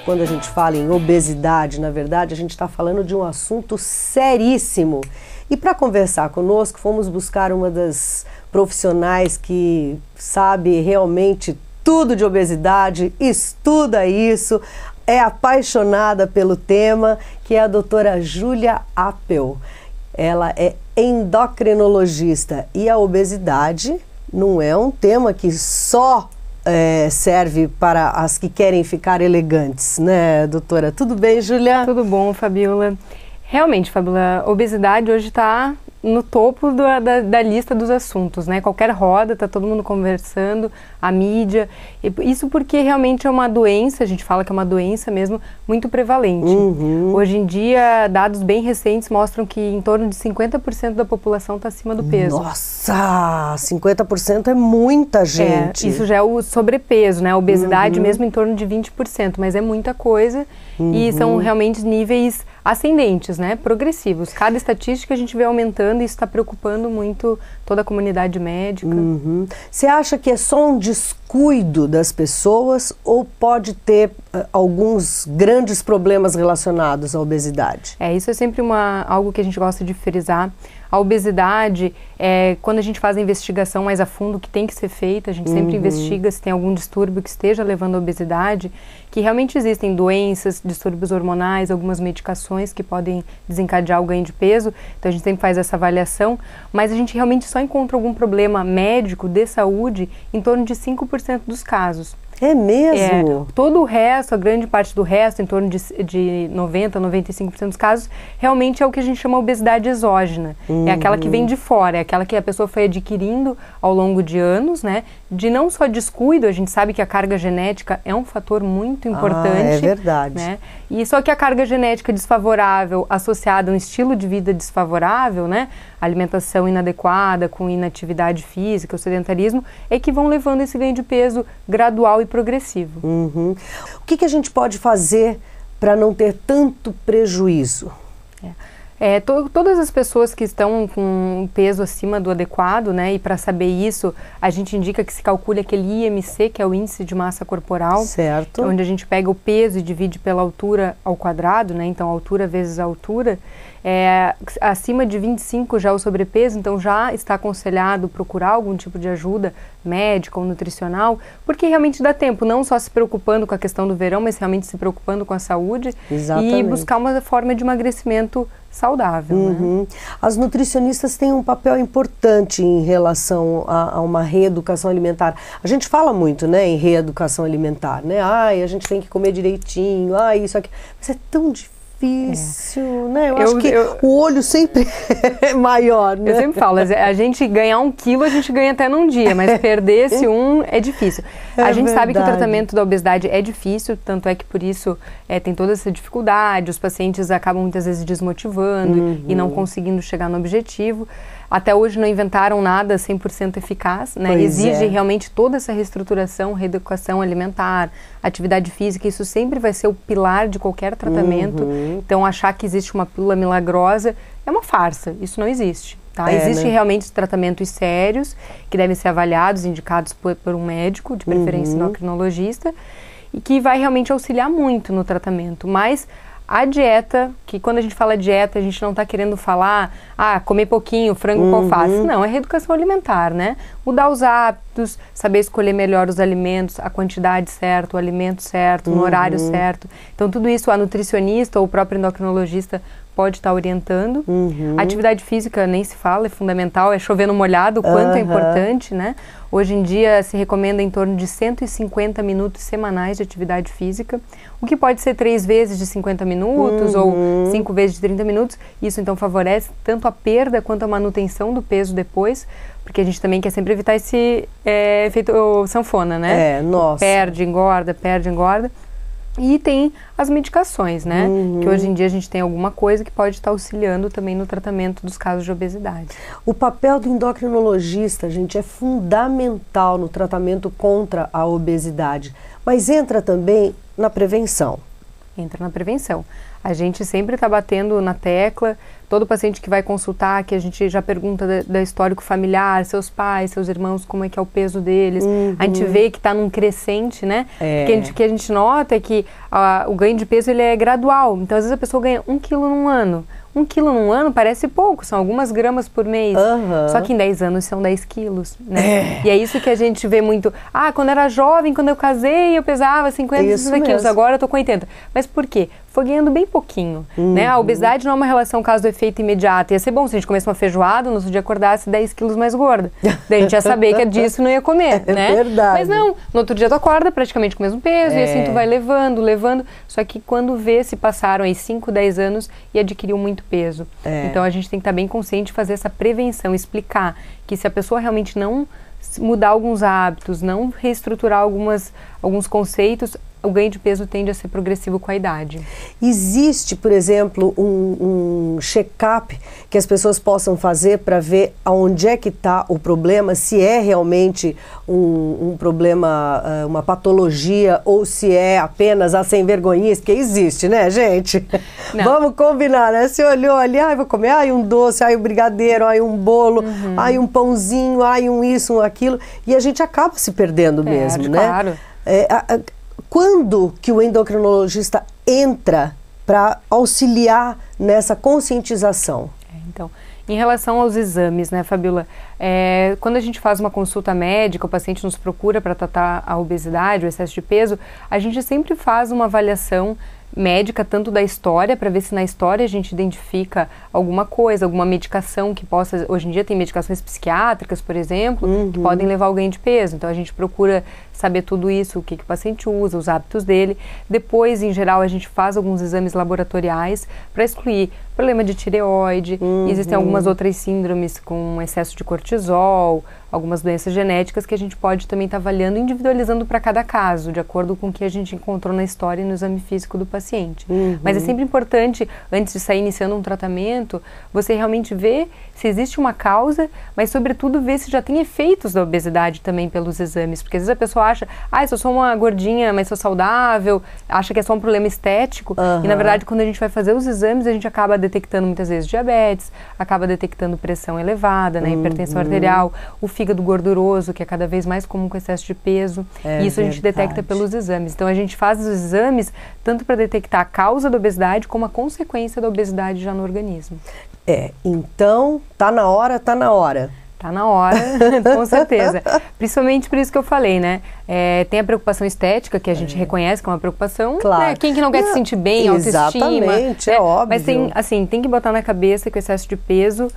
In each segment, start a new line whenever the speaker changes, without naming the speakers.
Quando a gente fala em obesidade, na verdade, a gente está falando de um assunto seríssimo. E para conversar conosco, fomos buscar uma das profissionais que sabe realmente tudo de obesidade, estuda isso, é apaixonada pelo tema, que é a doutora Júlia Appel. Ela é endocrinologista e a obesidade não é um tema que só serve para as que querem ficar elegantes, né, doutora? Tudo bem, Júlia?
Tudo bom, Fabiola. Realmente, Fabiola, a obesidade hoje está no topo da lista dos assuntos, né? Qualquer roda, está todo mundo conversando, a mídia. Isso porque realmente é uma doença, a gente fala que é uma doença mesmo, muito prevalente. Hoje em dia, dados bem recentes mostram que em torno de 50% da população está acima do peso.
Nossa, 50% é muita gente.
Isso já é o sobrepeso, né? A obesidade mesmo em torno de 20%, mas é muita coisa e são realmente níveis ascendentes, né? Progressivos. Cada estatística a gente vê aumentando e isso está preocupando muito toda a comunidade médica.
Você acha que é só um descuido das pessoas ou pode ter alguns grandes problemas relacionados à obesidade?
Isso é sempre algo que a gente gosta de frisar. A obesidade, quando a gente faz a investigação mais a fundo, que tem que ser feita, a gente sempre investiga se tem algum distúrbio que esteja levando à obesidade, que realmente existem doenças, distúrbios hormonais, algumas medicações que podem desencadear o ganho de peso, então a gente sempre faz essa avaliação, mas a gente realmente só encontra algum problema médico de saúde em torno de 5% dos casos.
É mesmo?
Todo o resto, a grande parte do resto, em torno de 90% a 95% dos casos, realmente é o que a gente chama de obesidade exógena. É aquela que vem de fora, é aquela que a pessoa foi adquirindo ao longo de anos, né? De não só descuido, a gente sabe que a carga genética é um fator muito importante.
É verdade.
Né? E só que a carga genética desfavorável associada a um estilo de vida desfavorável, né? Alimentação inadequada, com inatividade física, o sedentarismo, é que vão levando esse ganho de peso gradual e progressivo.
O que a gente pode fazer para não ter tanto prejuízo?
Todas as pessoas que estão com um peso acima do adequado, né, e para saber isso, a gente indica que se calcule aquele IMC, que é o índice de massa corporal,
certo,
onde a gente pega o peso e divide pela altura ao quadrado, né, então altura vezes a altura. Acima de 25 já o sobrepeso, então já está aconselhado procurar algum tipo de ajuda médica ou nutricional, porque realmente dá tempo, não só se preocupando com a questão do verão, mas realmente se preocupando com a saúde.
Exatamente.
E buscar uma forma de emagrecimento saudável. Né?
As nutricionistas têm um papel importante em relação a uma reeducação alimentar. A gente fala muito, né, em reeducação alimentar, né? A gente tem que comer direitinho, isso aqui. Mas é tão difícil. Né? Eu acho que o olho sempre é maior, né?
Eu sempre falo, a gente ganhar 1 quilo, a gente ganha até num dia, mas perder esse 1 é difícil. A gente sabe que o tratamento da obesidade é difícil, tanto é que por isso tem toda essa dificuldade, os pacientes acabam muitas vezes desmotivando e não conseguindo chegar no objetivo. Até hoje não inventaram nada 100% eficaz, né? Exige realmente toda essa reestruturação, reeducação alimentar, atividade física, isso sempre vai ser o pilar de qualquer tratamento. Então achar que existe uma pílula milagrosa é uma farsa, isso não existe. Tá? Existem realmente tratamentos sérios que devem ser avaliados, indicados por um médico, de preferência endocrinologista, e que vai realmente auxiliar muito no tratamento, mas a dieta, que quando a gente fala dieta, a gente não está querendo falar, comer pouquinho, frango com alface. Não, é reeducação alimentar, né? Mudar os hábitos, saber escolher melhor os alimentos, a quantidade certa, o alimento certo, no horário certo. Então, tudo isso a nutricionista ou o próprio endocrinologista pode estar orientando. A atividade física nem se fala, é fundamental, é chover no molhado, o quanto é importante, né? Hoje em dia se recomenda em torno de 150 minutos semanais de atividade física, o que pode ser 3 vezes de 50 minutos ou 5 vezes de 30 minutos. Isso então favorece tanto a perda quanto a manutenção do peso depois, porque a gente também quer sempre evitar esse efeito sanfona, né?
Nossa.
Perde, engorda, perde, engorda. E tem as medicações, né? Que hoje em dia a gente tem alguma coisa que pode estar auxiliando também no tratamento dos casos de obesidade.
O papel do endocrinologista, gente, é fundamental no tratamento contra a obesidade, mas entra também na prevenção.
Entra na prevenção. A gente sempre está batendo na tecla, todo paciente que vai consultar, que a gente já pergunta da histórico familiar, seus pais, seus irmãos, como é que é o peso deles. A gente vê que está num crescente, né? O que a gente nota é que o ganho de peso ele é gradual. Então, às vezes a pessoa ganha 1 quilo num ano. 1 quilo num ano parece pouco, são algumas gramas por mês. Só que em 10 anos são 10 quilos, né? E é isso que a gente vê muito. Quando era jovem, quando eu casei, eu pesava 50, 60 quilos, agora eu tô com 80. Mas por quê? Foi ganhando bem pouquinho, né? A obesidade não é uma relação causa do efeito imediato. Ia ser bom se a gente comesse uma feijoada, no outro dia acordasse 10 quilos mais gorda. Daí a gente ia saber que disso não ia comer, né?
Verdade.
Mas não, no outro dia tu acorda praticamente com o mesmo peso, e assim tu vai levando. Só que quando vê, se passaram aí 5, 10 anos e adquiriu muito peso. Então a gente tem que estar bem consciente de fazer essa prevenção, explicar que se a pessoa realmente não mudar alguns hábitos, não reestruturar alguns conceitos, o ganho de peso tende a ser progressivo com a idade.
Existe, por exemplo, um check-up que as pessoas possam fazer para ver aonde é que está o problema, se é realmente um problema, uma patologia, ou se é apenas a sem-vergonhice, porque existe, né, gente? Não. Vamos combinar, né? Você olhou ali, vou comer, um doce, um brigadeiro, um bolo, um pãozinho, um isso, um aquilo, e a gente acaba se perdendo mesmo, né?
Claro.
Quando que o endocrinologista entra para auxiliar nessa conscientização?
Então, em relação aos exames, né, Fabíola? Quando a gente faz uma consulta médica, o paciente nos procura para tratar a obesidade, o excesso de peso, a gente sempre faz uma avaliação médica, tanto da história, para ver se na história a gente identifica alguma coisa, alguma medicação que possa... Hoje em dia tem medicações psiquiátricas, por exemplo, que podem levar ao ganho de peso. Então a gente procura saber tudo isso, o que o paciente usa, os hábitos dele. Depois, em geral, a gente faz alguns exames laboratoriais para excluir problema de tireoide. Existem algumas outras síndromes com excesso de cortisol, algumas doenças genéticas que a gente pode também estar avaliando, individualizando para cada caso, de acordo com o que a gente encontrou na história e no exame físico do paciente. Mas é sempre importante, antes de sair iniciando um tratamento, você realmente ver se existe uma causa, mas sobretudo ver se já tem efeitos da obesidade também pelos exames, porque às vezes a pessoa acha, eu sou uma gordinha, mas sou saudável, acha que é só um problema estético, e na verdade quando a gente vai fazer os exames, a gente acaba detectando muitas vezes diabetes, acaba detectando pressão elevada, né, hipertensão arterial, o fígado gorduroso, que é cada vez mais comum com excesso de peso, e isso a gente detecta pelos exames. Então a gente faz os exames tanto para detectar a causa da obesidade como a consequência da obesidade já no organismo.
Então tá na hora.
Tá na hora, com certeza. Principalmente por isso que eu falei, né? Tem a preocupação estética, que a gente reconhece que é uma preocupação.
Claro.
Né? Quem que não quer se sentir bem, autoestima.
Exatamente, é óbvio.
Mas tem que botar na cabeça que o excesso de peso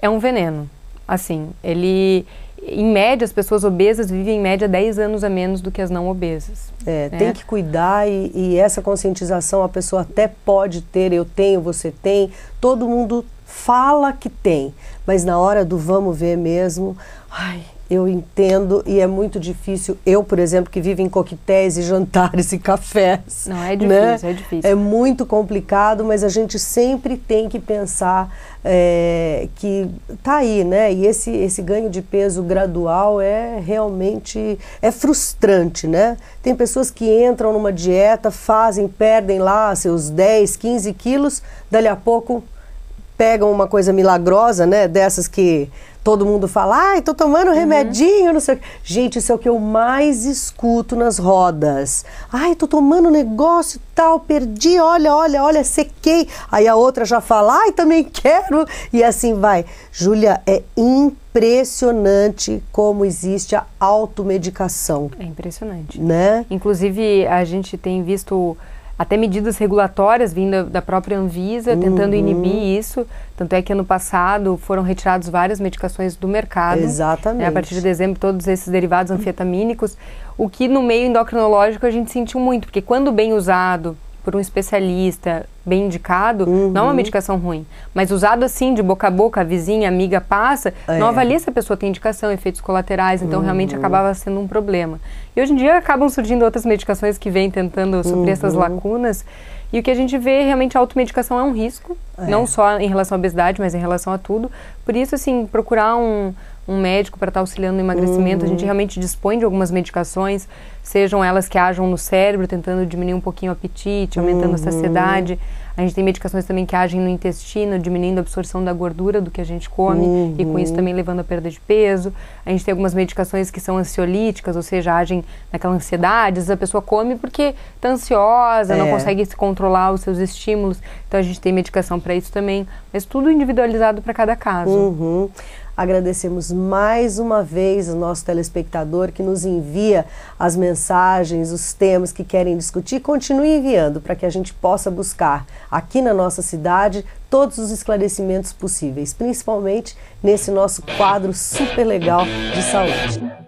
é um veneno. Assim, em média, as pessoas obesas vivem em média 10 anos a menos do que as não obesas.
Tem que cuidar e essa conscientização a pessoa até pode ter, eu tenho, você tem, todo mundo fala que tem, mas na hora do vamos ver mesmo, eu entendo e é muito difícil. Eu, por exemplo, que vivo em coquetéis e jantares e cafés.
Não, é difícil, né? É difícil.
É muito complicado, mas a gente sempre tem que pensar que tá aí, né? E esse ganho de peso gradual realmente frustrante, né? Tem pessoas que entram numa dieta, perdem lá seus 10, 15 quilos, dali a pouco pegam uma coisa milagrosa, né? Dessas que todo mundo fala, tô tomando remedinho, não sei o que. Gente, isso é o que eu mais escuto nas rodas. Tô tomando negócio tal, perdi, olha, sequei. Aí a outra já fala, também quero. E assim vai. Júlia, é impressionante como existe a automedicação.
É impressionante.
Né?
Inclusive, a gente tem visto até medidas regulatórias vindo da própria Anvisa, tentando inibir isso. Tanto é que ano passado foram retiradas várias medicações do mercado.
Exatamente.
A partir de dezembro, todos esses derivados anfetamínicos, o que no meio endocrinológico a gente sentiu muito, porque quando bem usado por um especialista bem indicado, não é uma medicação ruim, mas usado assim, de boca a boca, a vizinha, a amiga passa, não avalia se a pessoa tem indicação, efeitos colaterais, então realmente acabava sendo um problema. E hoje em dia acabam surgindo outras medicações que vêm tentando suprir essas lacunas, e o que a gente vê realmente a automedicação é um risco, não só em relação à obesidade, mas em relação a tudo. Por isso, assim, procurar um um médico para estar auxiliando no emagrecimento. A gente realmente dispõe de algumas medicações, sejam elas que ajam no cérebro, tentando diminuir um pouquinho o apetite, aumentando a saciedade. A gente tem medicações também que agem no intestino, diminuindo a absorção da gordura do que a gente come e com isso também levando a perda de peso. A gente tem algumas medicações que são ansiolíticas, ou seja, agem naquela ansiedade. Às vezes a pessoa come porque está ansiosa, não consegue se controlar os seus estímulos. Então a gente tem medicação para isso também, mas tudo individualizado para cada caso.
Agradecemos mais uma vez o nosso telespectador que nos envia as mensagens, os temas que querem discutir. Continue enviando para que a gente possa buscar aqui na nossa cidade todos os esclarecimentos possíveis, principalmente nesse nosso quadro super legal de saúde.